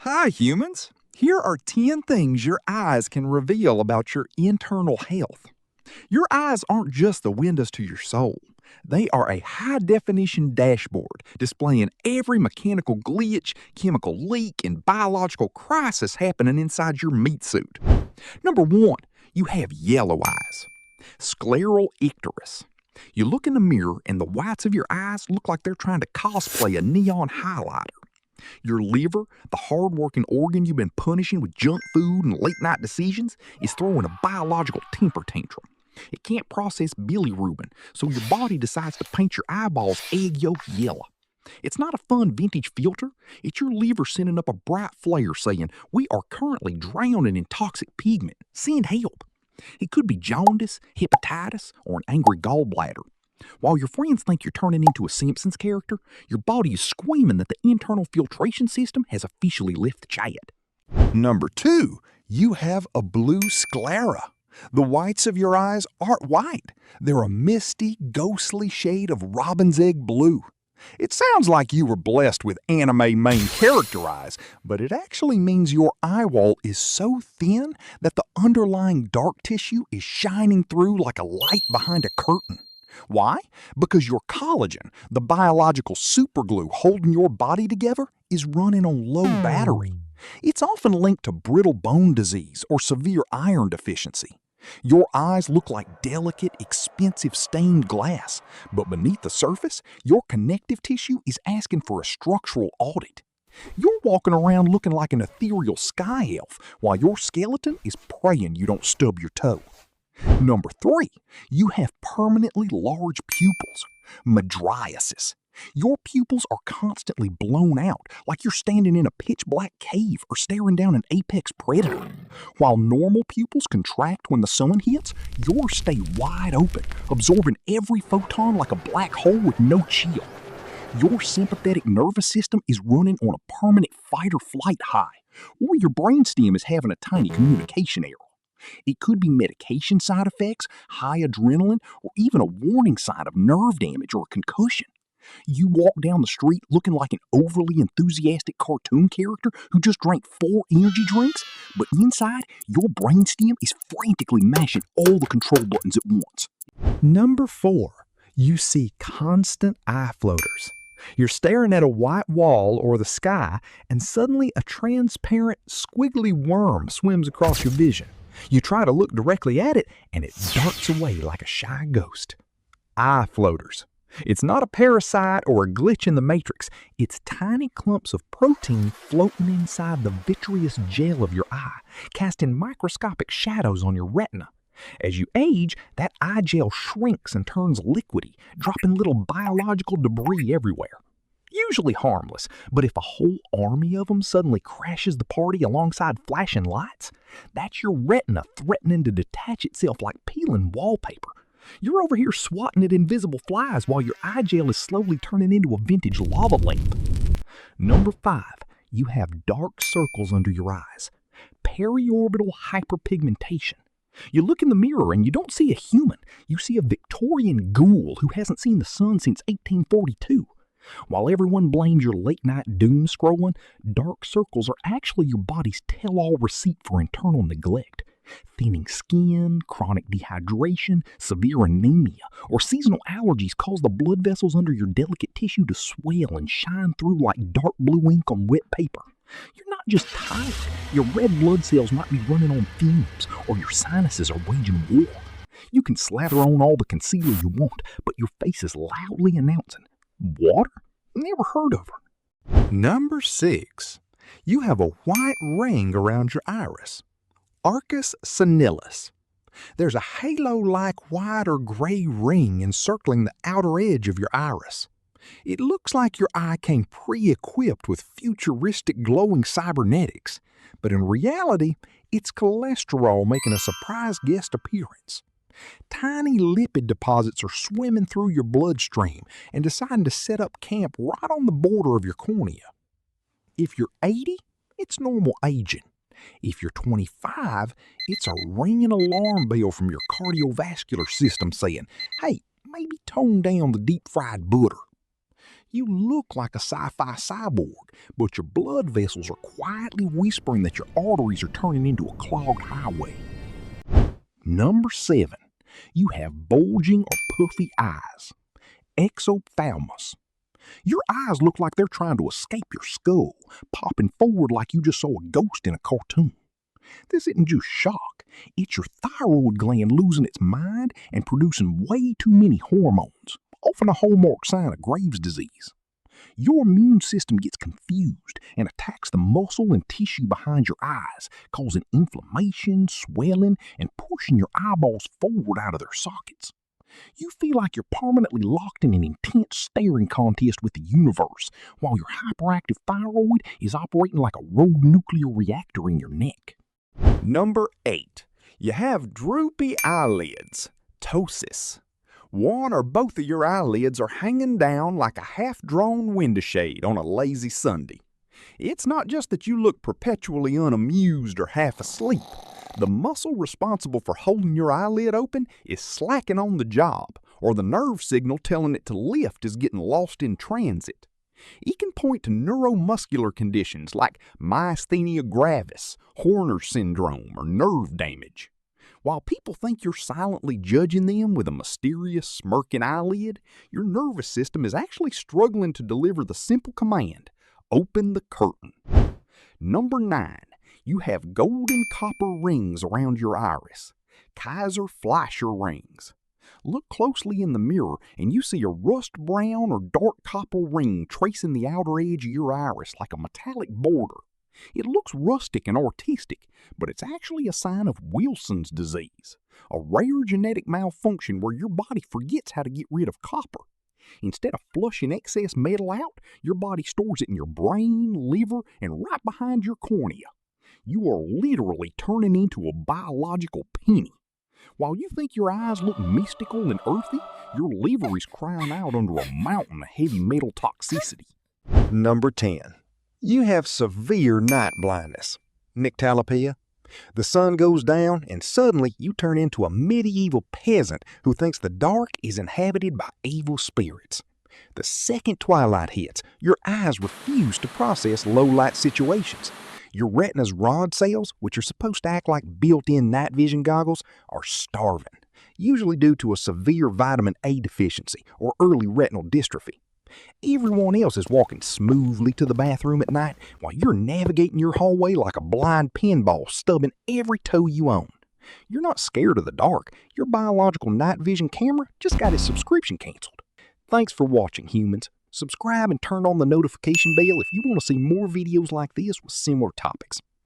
Hi, humans. Here are 10 things your eyes can reveal about your internal health. Your eyes aren't just the windows to your soul. They are a high definition dashboard displaying every mechanical glitch, chemical leak, and biological crisis happening inside your meat suit. Number 1, you have yellow eyes. Scleral icterus. You look in the mirror and the whites of your eyes look like they're trying to cosplay a neon highlighter. Your liver, the hard-working organ you've been punishing with junk food and late-night decisions, is throwing a biological temper tantrum. It can't process bilirubin, so your body decides to paint your eyeballs egg yolk yellow. It's not a fun vintage filter. It's your liver sending up a bright flare saying, "We are currently drowning in toxic pigment. Send help." It could be jaundice, hepatitis, or an angry gallbladder. While your friends think you're turning into a Simpsons character, your body is screaming that the internal filtration system has officially left the chat. Number 2, you have a blue sclera. The whites of your eyes aren't white. They're a misty, ghostly shade of robin's egg blue. It sounds like you were blessed with anime main character eyes, but it actually means your eye wall is so thin that the underlying dark tissue is shining through like a light behind a curtain. Why? Because your collagen, the biological superglue holding your body together, is running on low battery. It's often linked to brittle bone disease or severe iron deficiency. Your eyes look like delicate, expensive stained glass, but beneath the surface, your connective tissue is asking for a structural audit. You're walking around looking like an ethereal sky elf while your skeleton is praying you don't stub your toe. Number 3, you have permanently large pupils, mydriasis. Your pupils are constantly blown out, like you're standing in a pitch-black cave or staring down an apex predator. While normal pupils contract when the sun hits, yours stay wide open, absorbing every photon like a black hole with no chill. Your sympathetic nervous system is running on a permanent fight-or-flight high, or your brainstem is having a tiny communication error. It could be medication side effects, high adrenaline, or even a warning sign of nerve damage or concussion. You walk down the street looking like an overly enthusiastic cartoon character who just drank 4 energy drinks, but inside, your brainstem is frantically mashing all the control buttons at once. Number 4, you see constant eye floaters. You're staring at a white wall or the sky, and suddenly a transparent, squiggly worm swims across your vision. You try to look directly at it, and it darts away like a shy ghost. Eye floaters. It's not a parasite or a glitch in the matrix. It's tiny clumps of protein floating inside the vitreous gel of your eye, casting microscopic shadows on your retina. As you age, that eye gel shrinks and turns liquidy, dropping little biological debris everywhere. Usually harmless, but if a whole army of them suddenly crashes the party alongside flashing lights, that's your retina threatening to detach itself like peeling wallpaper. You're over here swatting at invisible flies while your eye gel is slowly turning into a vintage lava lamp. Number 5, you have dark circles under your eyes. Periorbital hyperpigmentation. You look in the mirror and you don't see a human. You see a Victorian ghoul who hasn't seen the sun since 1842. While everyone blames your late-night doom scrolling, dark circles are actually your body's tell-all receipt for internal neglect. Thinning skin, chronic dehydration, severe anemia, or seasonal allergies cause the blood vessels under your delicate tissue to swell and shine through like dark blue ink on wet paper. You're not just tired. Your red blood cells might be running on fumes, or your sinuses are waging war. You can slather on all the concealer you want, but your face is loudly announcing, "Water? Never heard of her." Number 6, you have a white ring around your iris. Arcus senilis. There's a halo-like white or gray ring encircling the outer edge of your iris. It looks like your eye came pre-equipped with futuristic glowing cybernetics, but in reality, it's cholesterol making a surprise guest appearance. Tiny lipid deposits are swimming through your bloodstream and deciding to set up camp right on the border of your cornea. If you're 80, it's normal aging. If you're 25, it's a ringing alarm bell from your cardiovascular system saying, "Hey, maybe tone down the deep-fried butter." You look like a sci-fi cyborg, but your blood vessels are quietly whispering that your arteries are turning into a clogged highway. Number 7. You have bulging or puffy eyes. Exophthalmos. Your eyes look like they're trying to escape your skull, popping forward like you just saw a ghost in a cartoon. This isn't just shock, it's your thyroid gland losing its mind and producing way too many hormones, often a hallmark sign of Graves' disease. Your immune system gets confused and attacks the muscle and tissue behind your eyes, causing inflammation, swelling, and pushing your eyeballs forward out of their sockets. You feel like you're permanently locked in an intense staring contest with the universe, while your hyperactive thyroid is operating like a rogue nuclear reactor in your neck. Number 8. You have droopy eyelids. Ptosis. One or both of your eyelids are hanging down like a half-drawn window shade on a lazy Sunday. It's not just that you look perpetually unamused or half asleep. The muscle responsible for holding your eyelid open is slacking on the job, or the nerve signal telling it to lift is getting lost in transit. It can point to neuromuscular conditions like myasthenia gravis, Horner syndrome, or nerve damage. While people think you're silently judging them with a mysterious, smirking eyelid, your nervous system is actually struggling to deliver the simple command, open the curtain. Number 9. You have golden copper rings around your iris. Kaiser Fleischer rings. Look closely in the mirror and you see a rust brown or dark copper ring tracing the outer edge of your iris like a metallic border. It looks rustic and artistic, but it's actually a sign of Wilson's disease, a rare genetic malfunction where your body forgets how to get rid of copper. Instead of flushing excess metal out, your body stores it in your brain, liver, and right behind your cornea. You are literally turning into a biological penny. While you think your eyes look mystical and earthy, your liver is crying out under a mountain of heavy metal toxicity. Number 10. You have severe night blindness. Nyctalopia. The sun goes down and suddenly you turn into a medieval peasant who thinks the dark is inhabited by evil spirits. The second twilight hits, your eyes refuse to process low-light situations. Your retina's rod cells, which are supposed to act like built-in night vision goggles, are starving, usually due to a severe vitamin A deficiency or early retinal dystrophy. Everyone else is walking smoothly to the bathroom at night while you're navigating your hallway like a blind pinball, stubbing every toe you own. You're not scared of the dark. Your biological night vision camera just got its subscription canceled. Thanks for watching, humans. Subscribe and turn on the notification bell if you want to see more videos like this with similar topics.